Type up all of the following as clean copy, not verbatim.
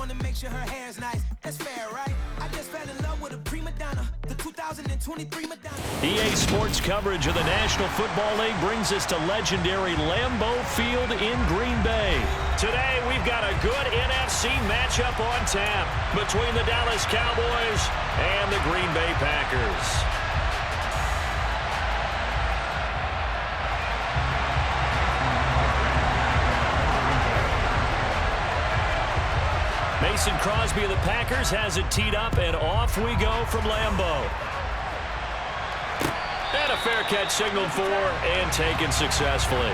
wanna make sure her hair's nice. That's fair, right? I just fell in love with a prima donna, the 2023 Madonna. EA Sports coverage of the National Football League brings us to legendary Lambeau Field in Green Bay. Today, we've got a good NFC matchup on tap between the Dallas Cowboys and the Green Bay Packers. Mason Crosby of the Packers has it teed up, and off we go from Lambeau. And a fair catch signaled for and taken successfully.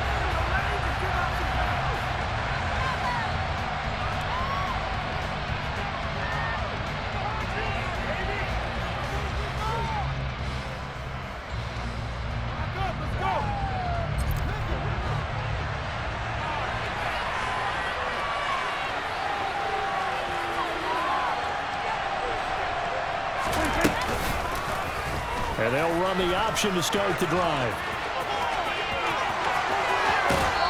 And they'll run the option to start the drive.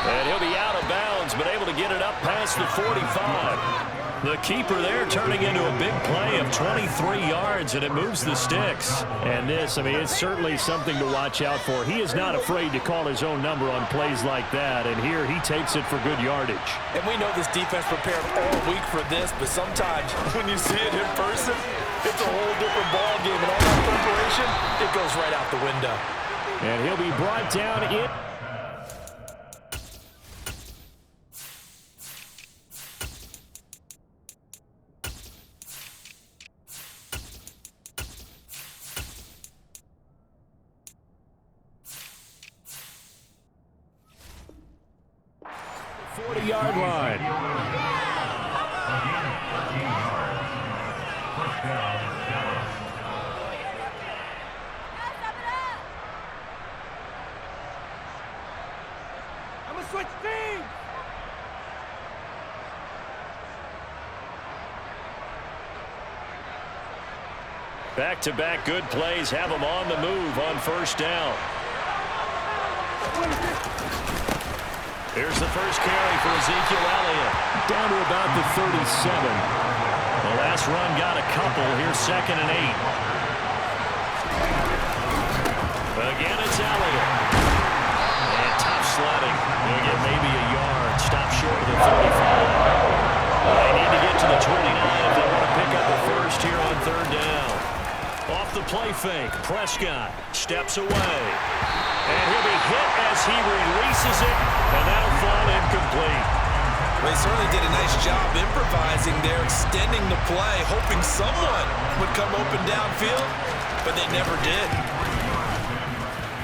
And he'll be out of bounds, but able to get it up past the 45. The keeper there turning into a big play of 23 yards, and it moves the sticks. And this, I mean, it's certainly something to watch out for. He is not afraid to call his own number on plays like that, and here he takes it for good yardage. And we know this defense prepared all week for this, but sometimes when you see it in person, it's a whole different ball game, and all that preparation, it goes right out the window. And he'll be brought down in. Yard line. I'm gonna switch teams. Back-to-back good plays have them on the move on first down. Here's the first carry for Ezekiel Elliott. Down to about the 37. The last run got a couple. Here's 2nd and 8. Again, it's Elliott. And tough sledding. They'll get maybe a yard. Stop short of the 35. They need to get to the 29 if they want to pick up a first here on 3rd down. Off the play fake, Prescott steps away. And he'll be hit as he releases it, and that'll fall incomplete. Well, he certainly did a nice job improvising there, extending the play, hoping someone would come open downfield, but they never did.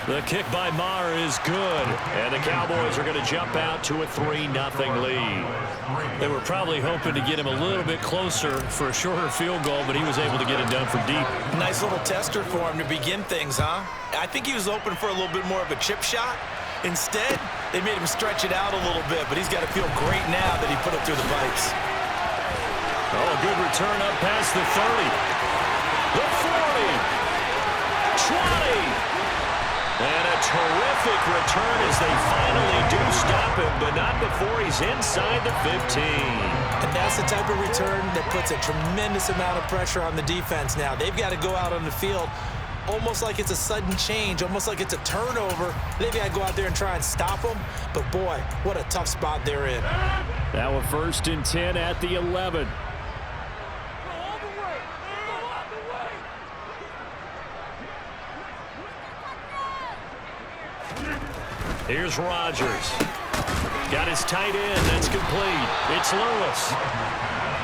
The kick by Maher is good, and the Cowboys are going to jump out to a 3-0 lead. They were probably hoping to get him a little bit closer for a shorter field goal, but he was able to get it done from deep. Nice little tester for him to begin things, huh? I think he was open for a little bit more of a chip shot. Instead, they made him stretch it out a little bit, but he's got to feel great now that he put it through the pipes. Oh, a good return up past the 30. The 40. 20. And a terrific return as they finally do stop him, but not before he's inside the 15. And that's the type of return that puts a tremendous amount of pressure on the defense now. They've got to go out on the field almost like it's a sudden change, almost like it's a turnover. They've got to go out there and try and stop them. But, boy, what a tough spot they're in. Now a 1st and 10 at the 11. Here's Rodgers. Got his tight end. That's complete. It's Lewis.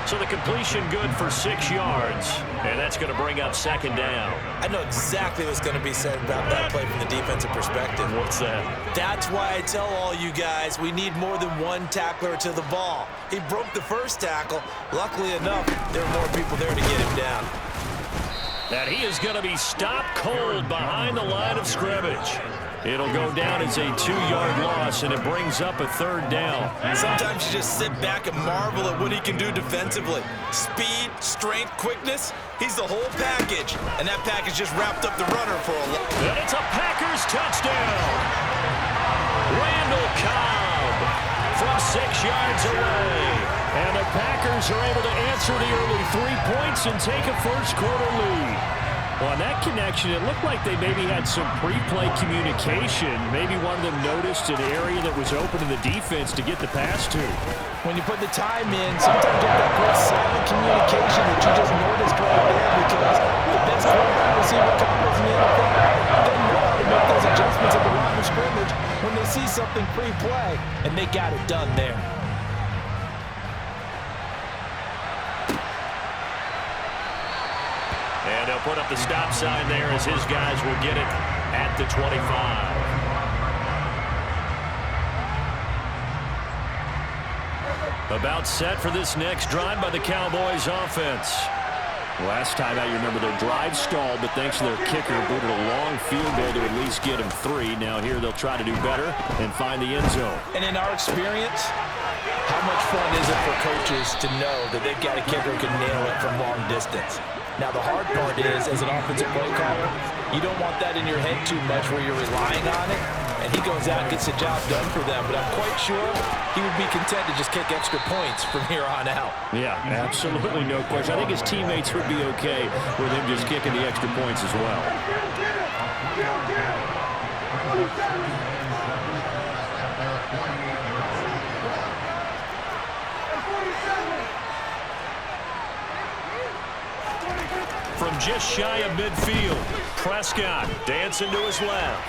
So the completion good for 6 yards. And that's going to bring up 2nd down. I know exactly what's going to be said about that play from the defensive perspective. What's that? That's why I tell all you guys we need more than one tackler to the ball. He broke the first tackle. Luckily enough, there were more people there to get him down. That he is going to be stopped cold behind the line of scrimmage. It'll go down as a 2-yard loss, and it brings up a 3rd down. Sometimes you just sit back and marvel at what he can do defensively. Speed, strength, quickness, he's the whole package. And that package just wrapped up the runner for a lot. And it's a Packers touchdown. Randall Cobb from 6 yards away. And the Packers are able to answer the early 3 points and take a first-quarter lead. Well, on that connection, it looked like they maybe had some pre-play communication. Maybe one of them noticed an area that was open to the defense to get the pass to. When you put the time in, sometimes you have that great silent communication that you just noticed right there, because the best quarterback receiver combos in the NFL, they know how to make those adjustments at the line of scrimmage when they see something pre-play, and they got it done there. And they'll put up the stop sign there as his guys will get it at the 25. About set for this next drive by the Cowboys offense. Last time out, you remember their drive stalled, but thanks to their kicker, booted a long field goal to at least get him 3. Now here they'll try to do better and find the end zone. And in our experience, how much fun is it for coaches to know that they've got a kicker who can nail it from long distance? Now, the hard part is, as an offensive play caller, you don't want that in your head too much where you're relying on it, and he goes out and gets the job done for them. But I'm quite sure he would be content to just kick extra points from here on out. Yeah, absolutely no question. I think his teammates would be okay with him just kicking the extra points as well. From just shy of midfield, Prescott dancing to his left.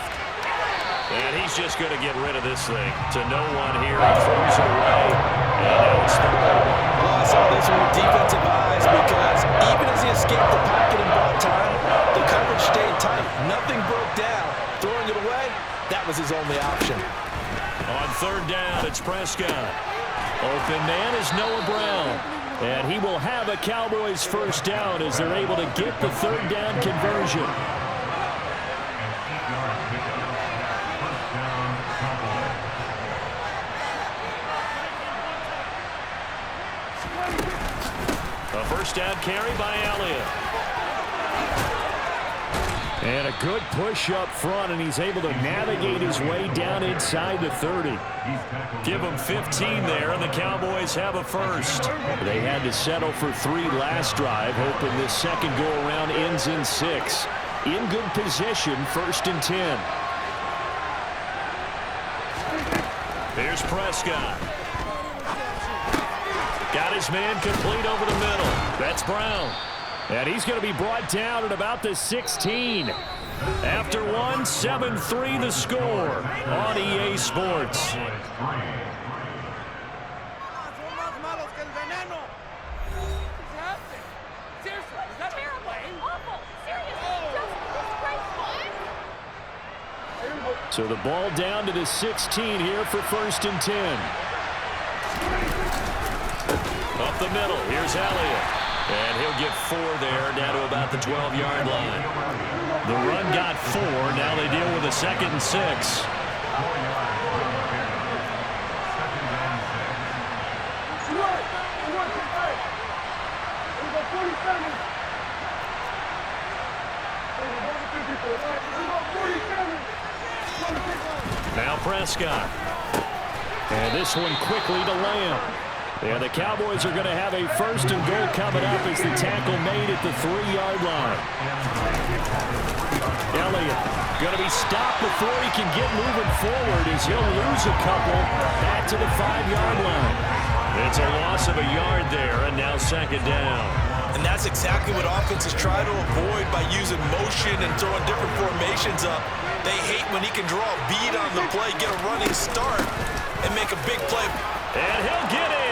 And he's just going to get rid of this thing to no one here. He throws it away, and now it's thrown. Well, I saw this with defensive eyes, because even as he escaped the pocket and bought time, the coverage stayed tight. Nothing broke down. Throwing it away, that was his only option. On third down, it's Prescott. Open man is Noah Brown. And he will have a Cowboys first down as they're able to get the third down conversion. A first down carry by Elliott. And a good push up front, and he's able to navigate his way down inside the 30. Give him 15 there, and the Cowboys have a first. They had to settle for 3 last drive, hoping this second go-around ends in 6. In good position, 1st and 10. Here's Prescott. Got his man complete over the middle. That's Brown. And he's going to be brought down at about the 16. After 1, 7-3 the score on EA Sports. So the ball down to the 16 here for 1st and 10. Up the middle, here's Elliott. And he'll get 4 there, down to about the 12-yard line. The run got 4. Now they deal with a 2nd and 6. Now Prescott. And this one quickly to Lamb. And the Cowboys are going to have a 1st and goal coming up as the tackle made at the 3-yard line. Elliott going to be stopped before he can get moving forward as he'll lose a couple back to the 5-yard line. It's a loss of a yard there, and now 2nd down. And that's exactly what offenses try to avoid by using motion and throwing different formations up. They hate when he can draw a bead on the play, get a running start, and make a big play. And he'll get in.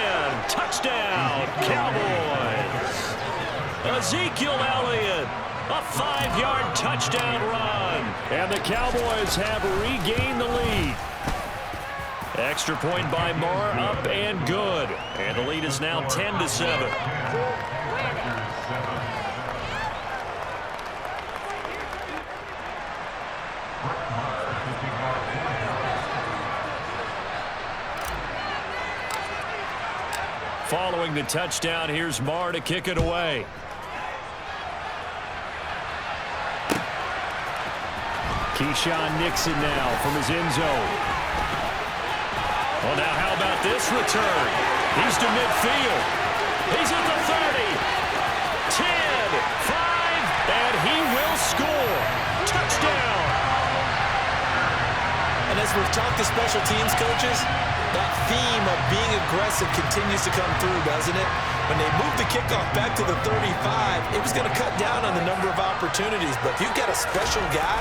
Touchdown, Cowboys. Ezekiel Elliott, a 5-yard touchdown run. And the Cowboys have regained the lead. Extra point by Marr, up and good. And the lead is now 10-7. Following the touchdown, here's Marr to kick it away. Keyshawn Nixon now from his end zone. Well, now how about this return? He's to midfield. He's at the 30. 10, 5, and he will score. Touchdown. And as we've talked to special teams coaches, that theme of being aggressive continues to come through, doesn't it? When they moved the kickoff back to the 35, it was going to cut down on the number of opportunities. But if you've got a special guy,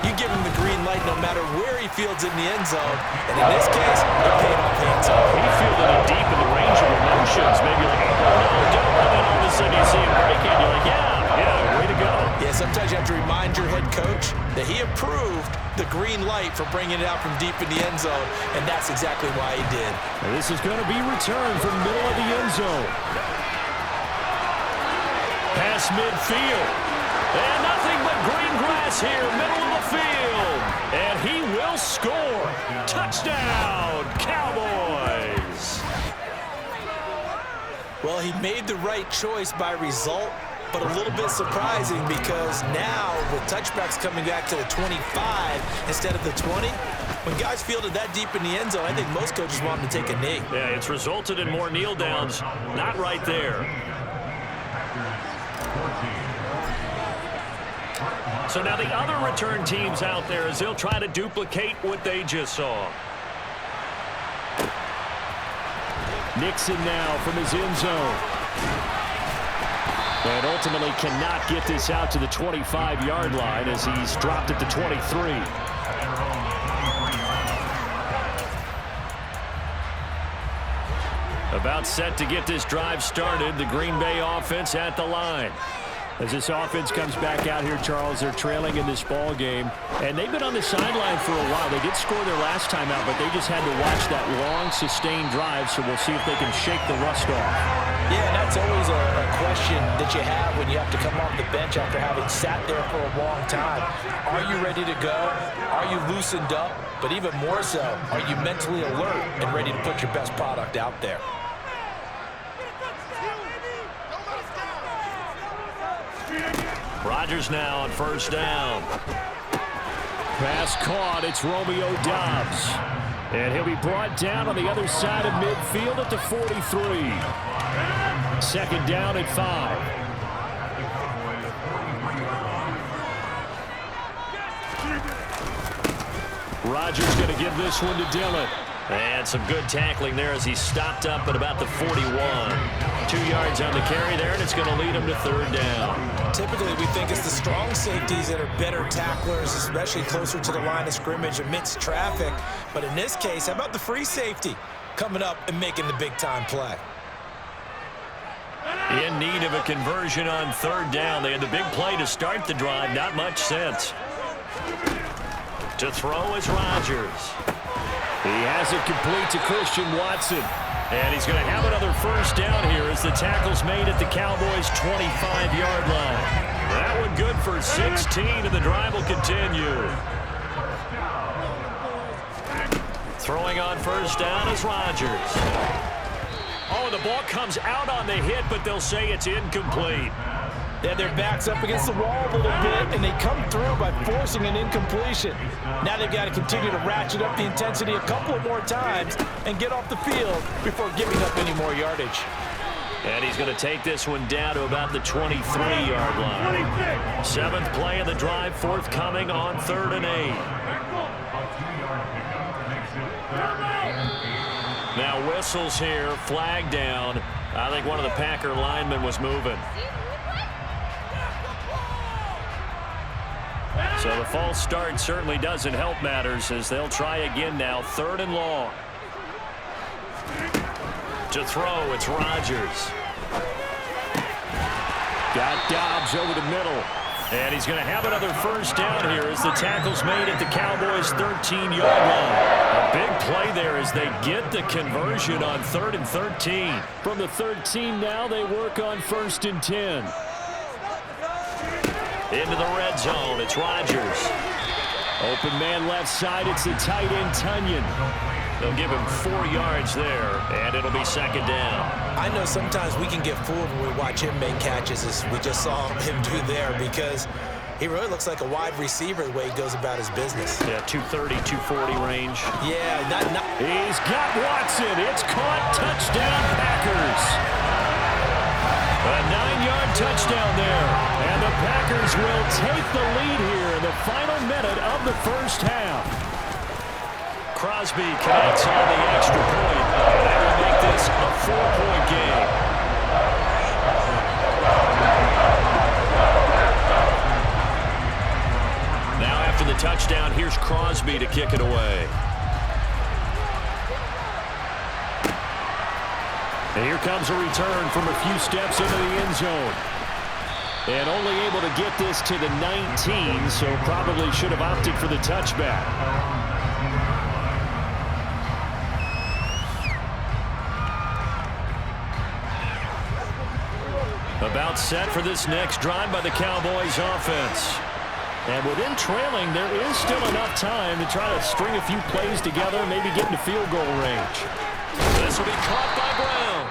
you give him the green light no matter where he fields in the end zone. And in this case, it paid off hands-on. He fielded it deep in the range of emotions. Maybe like, oh, no, don't. And then all of a sudden you see him break it. You're like, yeah, way to go. Yeah, sometimes you have to remind your head coach that he approved the green light for bringing it out from deep in the end zone, and that's exactly why he did. And this is going to be returned from middle of the end zone. Pass midfield. And nothing but green grass here, middle of the field. And he will score. Touchdown, Cowboys. Well, he made the right choice by result, but a little bit surprising because now with touchbacks coming back to the 25 instead of the 20, when guys fielded that deep in the end zone, I think most coaches want them to take a knee. Yeah, it's resulted in more kneel downs. Not right there. So now the other return teams out there as they'll try to duplicate what they just saw. Nixon now from his end zone. And ultimately cannot get this out to the 25-yard line as he's dropped at the 23. About set to get this drive started. The Green Bay offense at the line. As this offense comes back out here, Charles, they're trailing in this ball game. And they've been on the sideline for a while. They did score their last time out, but they just had to watch that long, sustained drive. So we'll see if they can shake the rust off. Yeah, and that's always a question that you have when you have to come off the bench after having sat there for a long time. Are you ready to go? Are you loosened up? But even more so, are you mentally alert and ready to put your best product out there? Rodgers now on first down. Pass caught. It's Romeo Doubs. And he'll be brought down on the other side of midfield at the 43. Second down at 5. Rodgers going to give this one to Dillon. And some good tackling there as he stopped up at about the 41. 2 yards on the carry there, and it's going to lead him to third down. Typically, we think it's the strong safeties that are better tacklers, especially closer to the line of scrimmage amidst traffic. But in this case, how about the free safety coming up and making the big-time play? In need of a conversion on third down. They had the big play to start the drive. Not much sense. To throw is Rodgers. He has it complete to Christian Watson. And he's going to have another first down here as the tackle's made at the Cowboys' 25-yard line. That one good for 16, and the drive will continue. Throwing on first down is Rodgers. Oh, the ball comes out on the hit, but they'll say it's incomplete. They have their backs up against the wall a little bit, and they come through by forcing an incompletion. Now they've got to continue to ratchet up the intensity a couple of more times and get off the field before giving up any more yardage. And he's going to take this one down to about the 23-yard line. Seventh play of the drive, forthcoming on 3rd and 8. Now whistles here, flag down. I think one of the Packer linemen was moving. So the false start certainly doesn't help matters as they'll try again now. 3rd and long. To throw, it's Rodgers. Got Doubs over the middle. And he's going to have another first down here as the tackle's made at the Cowboys' 13-yard line. A big play there as they get the conversion on 3rd and 13. From the 13 now, they work on 1st and 10. Into the red zone, it's Rodgers. Open man left side, it's the tight end, Tunyon. They'll give him 4 yards there, and it'll be second down. I know sometimes we can get fooled when we watch him make catches, as we just saw him do there, because He really looks like a wide receiver the way he goes about his business. Yeah, 230, 240 range. Yeah, He's got Watson. It's caught. Touchdown, Packers. A 9-yard touchdown there. And the Packers will take the lead here in the final minute of the first half. Crosby connects on the extra point. That will make this a 4-point game. Now after the touchdown, here's Crosby to kick it away. And here comes a return from a few steps into the end zone. And only able to get this to the 19, so probably should have opted for the touchback. About set for this next drive by the Cowboys offense. And within trailing, there is still enough time to try to string a few plays together, maybe get into field goal range. This will be caught by Brown.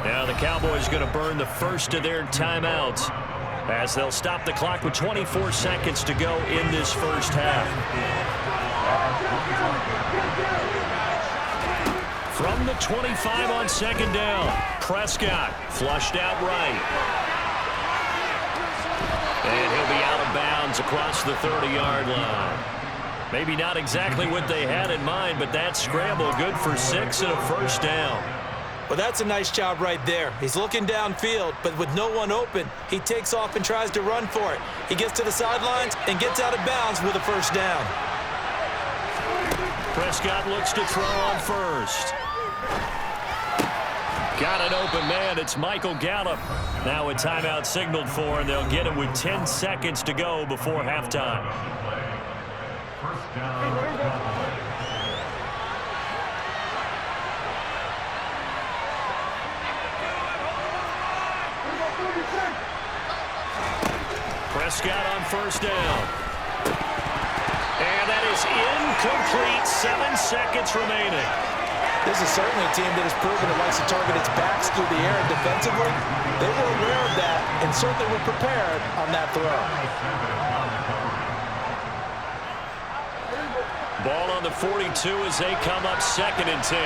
Now the Cowboys going to burn the first of their timeouts as they'll stop the clock with 24 seconds to go in this first half. From the 25 on second down, Prescott flushed out right. And he'll be out of bounds across the 30-yard line. Maybe not exactly what they had in mind, but that scramble good for 6 and a first down. Well, that's a nice job right there. He's looking downfield, but with no one open, he takes off and tries to run for it. He gets to the sidelines and gets out of bounds with a first down. Prescott looks to throw on first. Got an open man. It's Michael Gallup. Now a timeout signaled for, and they'll get it with 10 seconds to go before halftime. Prescott on first down. And that is incomplete. 7 seconds remaining. This is certainly a team that has proven it likes to target its backs through the air, and defensively, they were aware of that and certainly were prepared on that throw. Ball on the 42 as they come up 2nd and 10.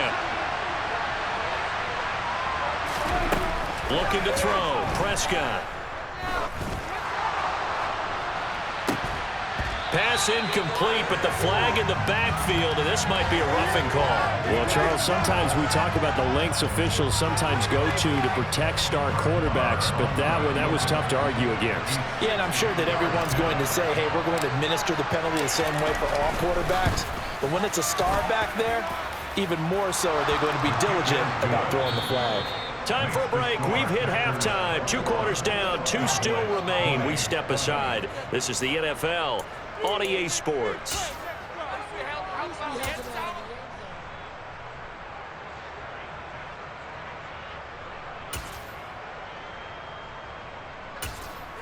Looking to throw. Prescott. Pass incomplete, but the flag in the backfield, and this might be a roughing call. Well, Charles, sometimes we talk about the lengths officials sometimes go to protect star quarterbacks, but that was tough to argue against. Yeah, and I'm sure that everyone's going to say, hey, we're going to administer the penalty the same way for all quarterbacks. But when it's a star back there, even more so are they going to be diligent about throwing the flag. Time for a break. We've hit halftime. 2 quarters down, 2 still remain. We step aside. This is the NFL on EA Sports.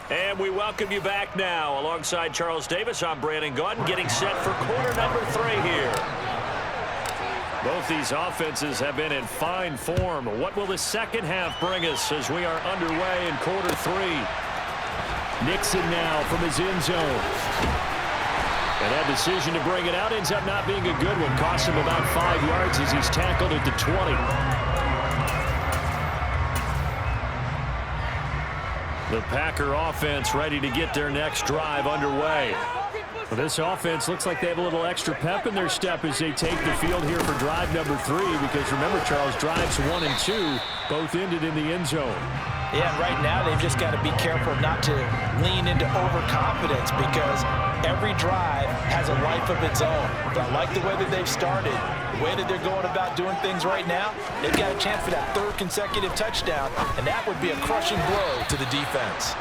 And we welcome you back now. Alongside Charles Davis, I'm Brandon Gaudin, getting set for quarter number 3 here. Both these offenses have been in fine form. What will the second half bring us as we are underway in quarter 3? Nixon now from his end zone. And that decision to bring it out ends up not being a good one. Costs him about 5 yards as he's tackled at the 20. The Packer offense ready to get their next drive underway. Well, this offense looks like they have a little extra pep in their step as they take the field here for drive number 3. Because remember, Charles, drives 1 and 2 both ended in the end zone. Yeah, right now they've just got to be careful not to lean into overconfidence because every drive has a life of its own. But I like the way that they've started, the way that they're going about doing things right now. They've got a chance for that 3rd consecutive touchdown, and that would be a crushing blow to the defense.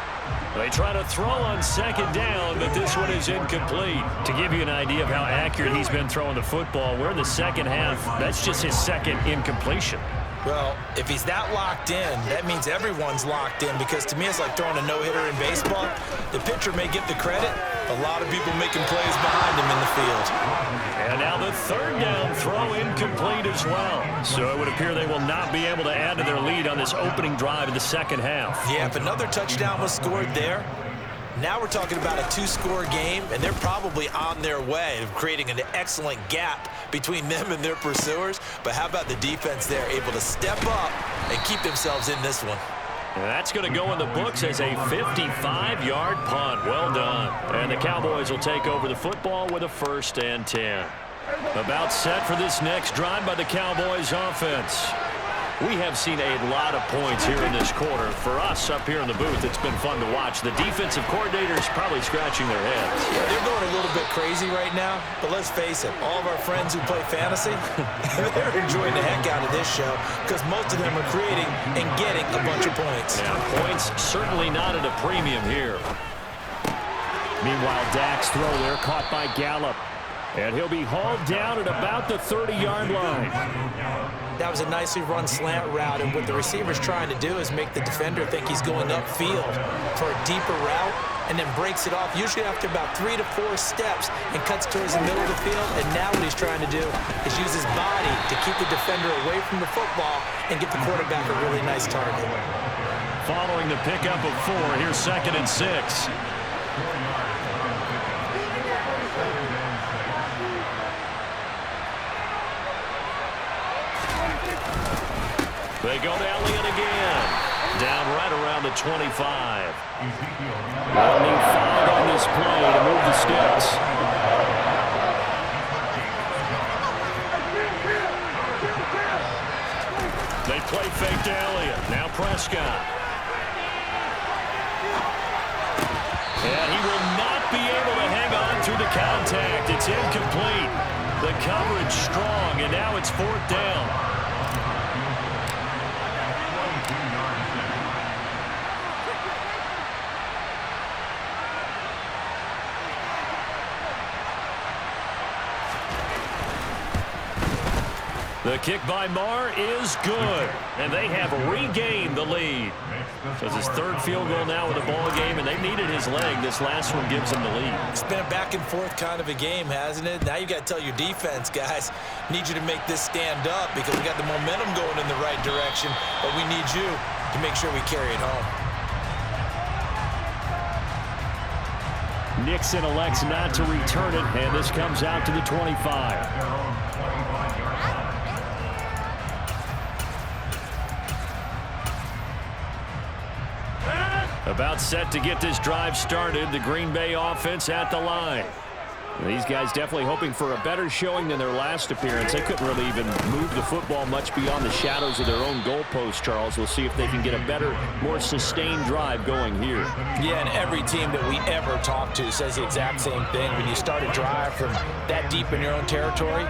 They try to throw on 2nd down, but this one is incomplete. To give you an idea of how accurate he's been throwing the football, we're in the second half. That's just his 2nd incompletion. Well, if he's that locked in, that means everyone's locked in because to me it's like throwing a no-hitter in baseball. The pitcher may get the credit, a lot of people making plays behind him in the field. And now the 3rd down throw incomplete as well. So it would appear they will not be able to add to their lead on this opening drive in the second half. Yeah, if another touchdown was scored there, Now we're talking about a 2-score game, and they're probably on their way of creating an excellent gap between them and their pursuers. But how about the defense there, able to step up and keep themselves in this one? And that's going to go in the books as a 55-yard punt. Well done. And the Cowboys will take over the football with a 1st and 10. About set for this next drive by the Cowboys offense. We have seen a lot of points here in this quarter. For us up here in the booth, it's been fun to watch. The defensive coordinators probably scratching their heads. Yeah, they're going a little bit crazy right now, but let's face it, all of our friends who play fantasy, they're enjoying the heck out of this show because most of them are creating and getting a bunch of points. Yeah, points certainly not at a premium here. Meanwhile, Dak's throw there caught by Gallup. And he'll be hauled down at about the 30-yard line. That was a nicely run slant route, and what the receiver's trying to do is make the defender think he's going upfield for a deeper route and then breaks it off, usually after about 3 to 4 steps, and cuts towards the middle of the field. And now what he's trying to do is use his body to keep the defender away from the football and get the quarterback a really nice target. Following the pickup of 4, here's 2nd and 6. They go to Elliott again. Down right around the 25. They'll need 5 on this play to move the sticks. They play fake to Elliott. Now Prescott. And he will not be able to hang on through the contact. It's incomplete. The coverage strong, and now it's 4th down. The kick by Marr is good, and they have regained the lead. So it's his 3rd field goal now with the ball game, and they needed his leg. This last one gives them the lead. It's been a back-and-forth kind of a game, hasn't it? Now you got to tell your defense, guys, need you to make this stand up because we got the momentum going in the right direction, but we need you to make sure we carry it home. Nixon elects not to return it, and this comes out to the 25. About set to get this drive started. The Green Bay offense at the line. These guys definitely hoping for a better showing than their last appearance. They couldn't really even move the football much beyond the shadows of their own goalpost, Charles. We'll see if they can get a better, more sustained drive going here. Yeah, and every team that we ever talk to says the exact same thing. When you start a drive from that deep in your own territory,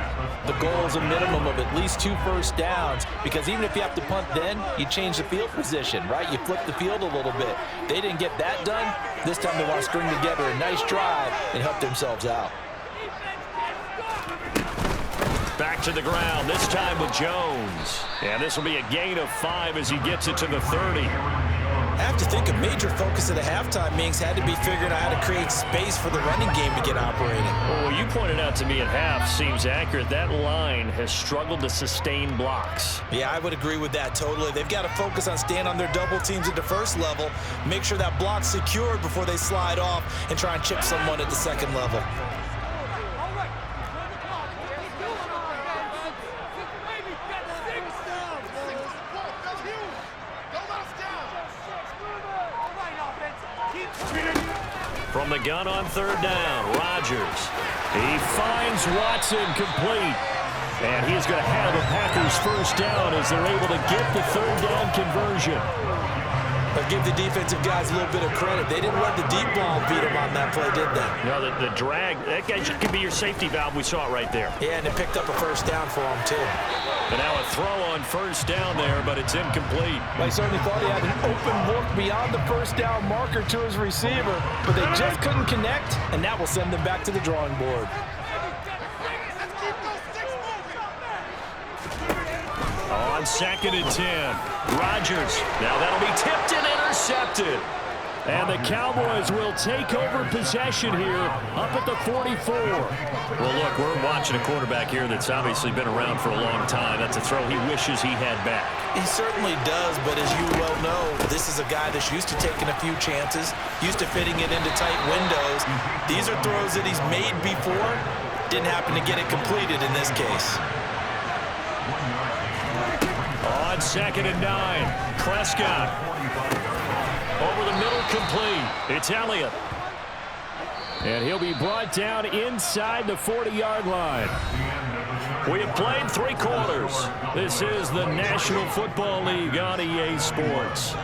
the goal is a minimum of at least 2 first downs, because even if you have to punt then, you change the field position, right? You flip the field a little bit. They didn't get that done. This time they want to string together a nice drive and help themselves out. Back to the ground, this time with Jones. And this will be a gain of 5 as he gets it to the 30. I have to think a major focus of the halftime meetings had to be figuring out how to create space for the running game to get operating. Well, you pointed out to me at half seems accurate. That line has struggled to sustain blocks. Yeah, I would agree with that totally. They've got to focus on staying on their double teams at the first level, make sure that block's secured before they slide off and try and chip someone at the second level. From the gun on 3rd down, Rodgers. He finds Watson complete. And he's going to have the Packers 1st down as they're able to get the 3rd down conversion. But give the defensive guys a little bit of credit. They didn't let the deep ball beat them on that play, did they? No, the drag, that guy could be your safety valve. We saw it right there. Yeah, and it picked up a 1st down for them, too. And now a throw on 1st down there, but it's incomplete. Well, he certainly thought he had an open look beyond the 1st down marker to his receiver, but they just couldn't connect, and that will send them back to the drawing board. On 2nd and 10, Rodgers. Now that'll be tipped and intercepted. And the Cowboys will take over possession here up at the 44. Well, look, we're watching a quarterback here that's obviously been around for a long time. That's a throw he wishes he had back. He certainly does, but as you well know, This is a guy that's used to taking a few chances, used to fitting it into tight windows. These are throws that he's made before. Didn't happen to get it completed in this case. On 2nd and 9, Prescott. Over the middle, complete. It's Elliott. And he'll be brought down inside the 40-yard line. We have played 3 quarters. This is the National Football League on EA Sports.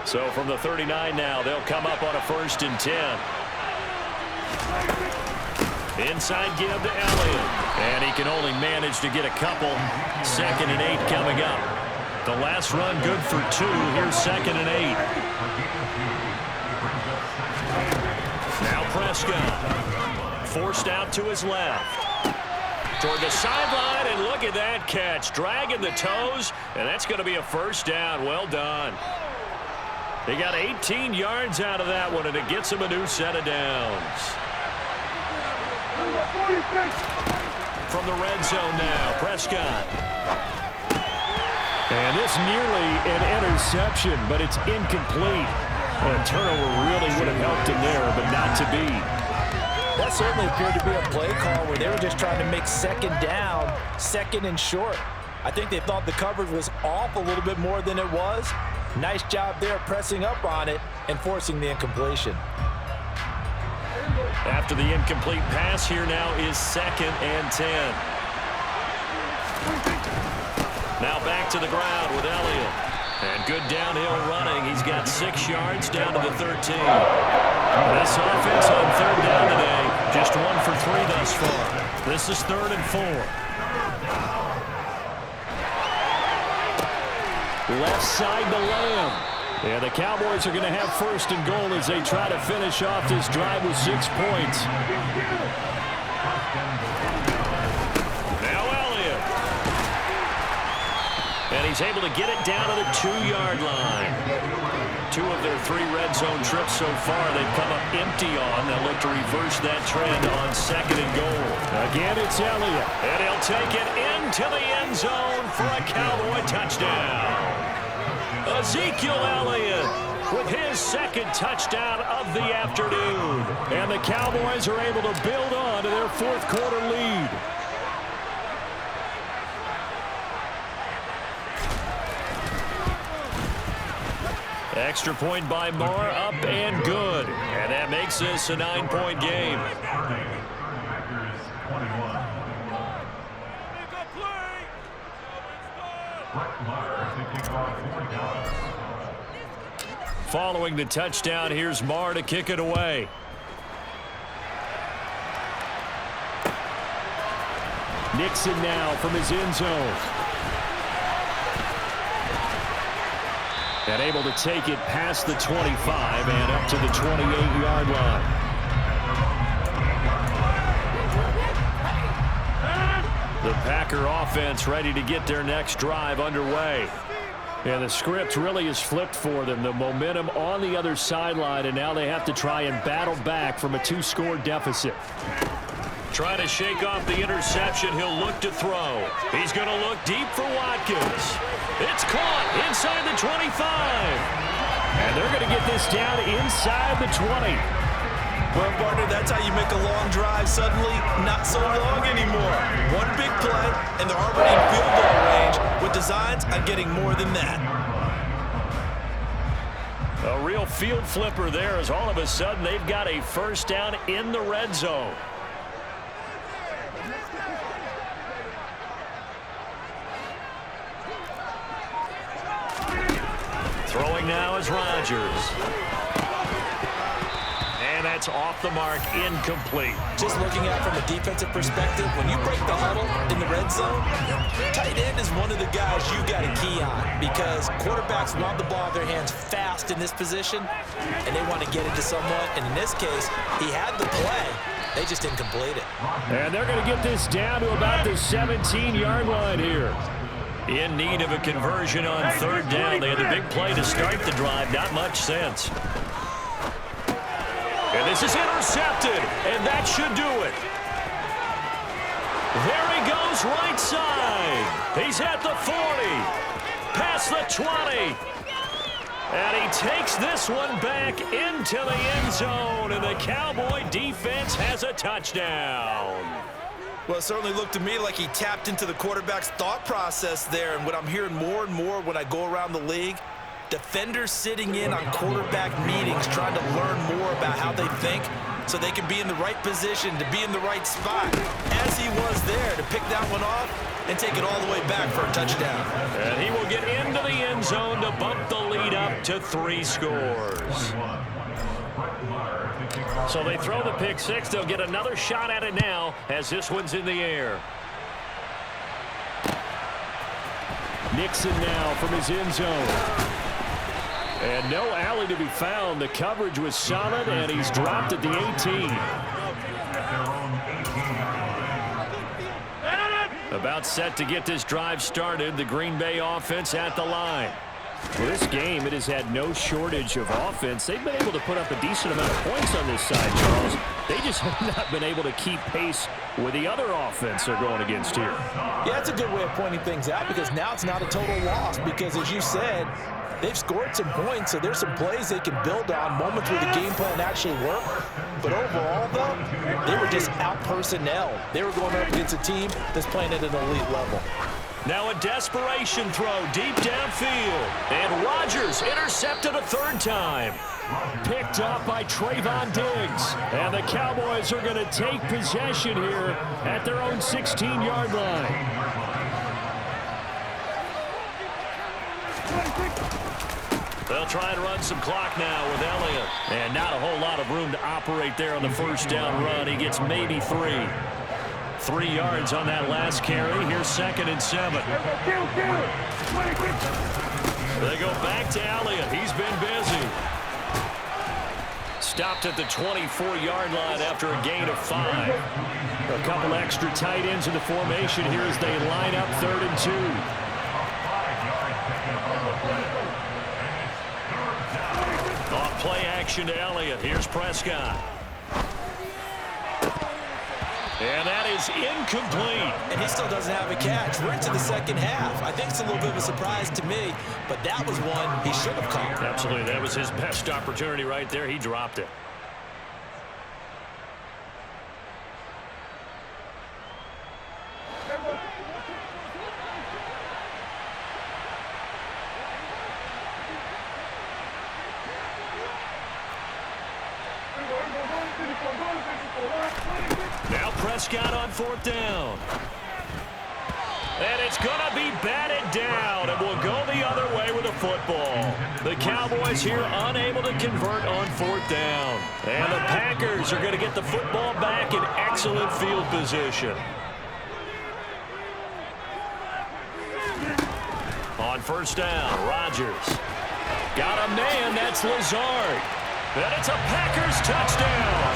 So from the 39 now, they'll come up on a 1st and 10. Inside give to Elliott. And he can only manage to get a couple. 2nd and 8 coming up. The last run good for 2. Here's 2nd and 8. Now Prescott. Forced out to his left. Toward the sideline, and look at that catch. Dragging the toes, and that's going to be a 1st down. Well done. They got 18 yards out of that one, and it gets them a new set of downs. From the red zone now, Prescott. And this nearly an interception, but it's incomplete. Well, a turnover really would have helped him there, but not to be. That certainly appeared to be a play call where they were just trying to make 2nd down, 2nd and short. I think they thought the coverage was off a little bit more than it was. Nice job there pressing up on it and forcing the incompletion. After the incomplete pass, here now is 2nd and 10. Now back to the ground with Elliott. And good downhill running. He's got 6 yards down to the 13. This offense on 3rd down today, just 1 for 3 thus far. This is 3rd and 4. Left side to Lamb. Yeah, the Cowboys are going to have 1st and goal as they try to finish off this drive with 6 points. Now Elliott. And he's able to get it down to the 2-yard line. 2 of their 3 red zone trips so far they've come up empty on. They'll look to reverse that trend on 2nd and goal. Again, it's Elliott. And he'll take it into the end zone for a Cowboy touchdown. Ezekiel Elliott with his 2nd touchdown of the afternoon. And the Cowboys are able to build on to their 4th quarter lead. Extra point by Marr, up and good. And that makes this a 9-point game. Following the touchdown, here's Marr to kick it away. Nixon now from his end zone. And able to take it past the 25 and up to the 28-yard line. The Packer offense ready to get their next drive underway. And the script really is flipped for them. The momentum on the other sideline, and now they have to try and battle back from a 2-score deficit. Trying to shake off the interception. He'll look to throw. He's going to look deep for Watkins. It's caught inside the 25. And they're going to get this down inside the 20. Well, partner, that's how you make a long drive suddenly not so long anymore. One big play, and they're already in field goal range with designs on getting more than that. A real field flipper there as all of a sudden they've got a 1st down in the red zone. Throwing now is Rodgers. And And that's off the mark, incomplete. Just looking at it from a defensive perspective, when you break the huddle in the red zone, tight end is one of the guys you got to key on because quarterbacks want the ball in their hands fast in this position, and they want to get it to someone. And in this case, he had the play. They just didn't complete it. And they're going to get this down to about the 17-yard line here. In need of a conversion on third down. They had the big play to start the drive. Not much sense. And this is intercepted, and that should do it. There he goes right side. He's at the 40, past the 20. And he takes this one back into the end zone, and the Cowboy defense has a touchdown. Well, it certainly looked to me like he tapped into the quarterback's thought process there. And what I'm hearing more and more when I go around the league, defenders sitting in on quarterback meetings trying to learn more about how they think so they can be in the right position to be in the right spot, as he was there to pick that one off and take it all the way back for a touchdown. And he will get into the end zone to bump the lead up to 3 scores. So they throw the pick six. They'll get another shot at it now as this one's in the air. Nixon now from his end zone. And no alley to be found. The coverage was solid, and he's dropped at the 18. About set to get this drive started. The Green Bay offense at the line. For this game, it has had no shortage of offense. They've been able to put up a decent amount of points on this side, Charles. They just have not been able to keep pace with the other offense they're going against here. Yeah, that's a good way of pointing things out because now it's not a total loss because, as you said, they've scored some points, so there's some plays they can build on, moments where the game plan actually worked. But overall, though, they were just out-personnel. They were going up against a team that's playing at an elite level. Now a desperation throw deep downfield. And Rodgers intercepted a third time. Picked off by Trayvon Diggs. And the Cowboys are going to take possession here at their own 16-yard line. They'll try and run some clock now with Elliott. And not a whole lot of room to operate there on the first down run. He gets maybe 3. 3 yards on that last carry. Here's 2nd and 7. They go back to Elliott. He's been busy. Stopped at the 24-yard line after a gain of 5. A couple extra tight ends in the formation here as they line up 3rd and 2. Off play action to Elliott. Here's Prescott. And that is incomplete. And he still doesn't have a catch. We're into the second half. I think it's a little bit of a surprise to me, but that was one he should have caught. Absolutely. That was his best opportunity right there. He dropped it. Now Prescott on 4th down. And it's going to be batted down, and we'll go the other way with the football. The Cowboys here unable to convert on 4th down. And the Packers are going to get the football back in excellent field position. On 1st down, Rodgers. Got a man, that's Lazard. And it's a Packers touchdown.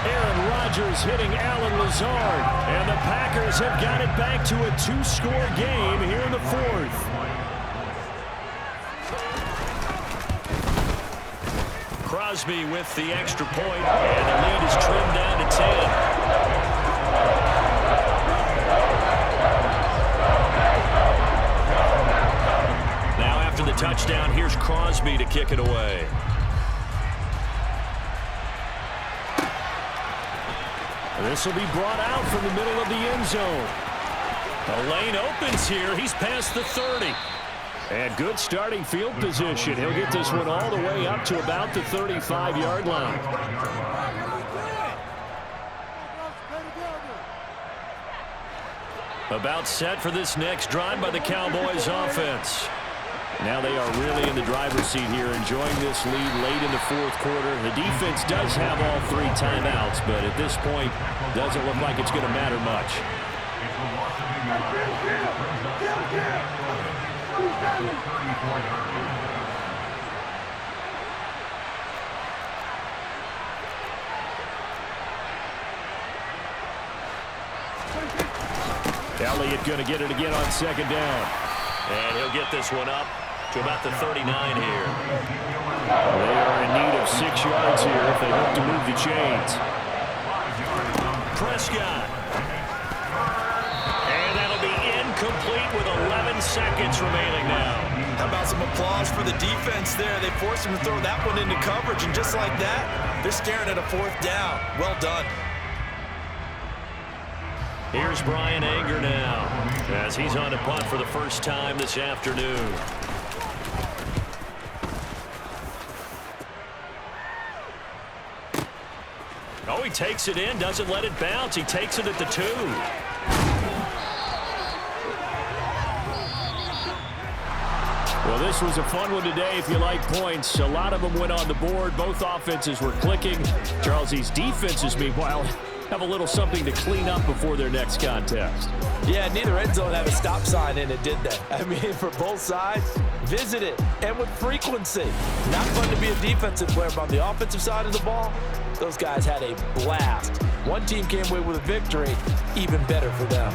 Aaron Rodgers hitting Alan Lazard. And the Packers have got it back to a 2-score game here in the 4th. Crosby with the extra point, and the lead is trimmed down to 10. Now after the touchdown, here's Crosby to kick it away. This will be brought out from the middle of the end zone. The lane opens here. He's past the 30. And good starting field position. He'll get this one all the way up to about the 35-yard line. About set for this next drive by the Cowboys offense. Now they are really in the driver's seat here, enjoying this lead late in the fourth quarter. The defense does have all 3 timeouts, but at this point, doesn't look like it's going to matter much. Elliott going to get it again on second down. And he'll get this one up to about the 39 here. They are in need of 6 yards here if they hope to move the chains. Prescott. And that'll be incomplete with 11 seconds remaining now. How about some applause for the defense there? They forced him to throw that one into coverage, and just like that, they're staring at a 4th down. Well done. Here's Brian Anger now, as he's on to punt for the first time this afternoon. Oh, he takes it in, doesn't let it bounce. He takes it at the 2. Well, this was a fun one today if you like points. A lot of them went on the board. Both offenses were clicking. Charles, these defenses, meanwhile, have a little something to clean up before their next contest. Yeah, neither end zone had a stop sign in it, did they? I mean, for both sides, visit it, and with frequency. Not fun to be a defensive player, but on the offensive side of the ball, those guys had a blast. One team came away with a victory, even better for them.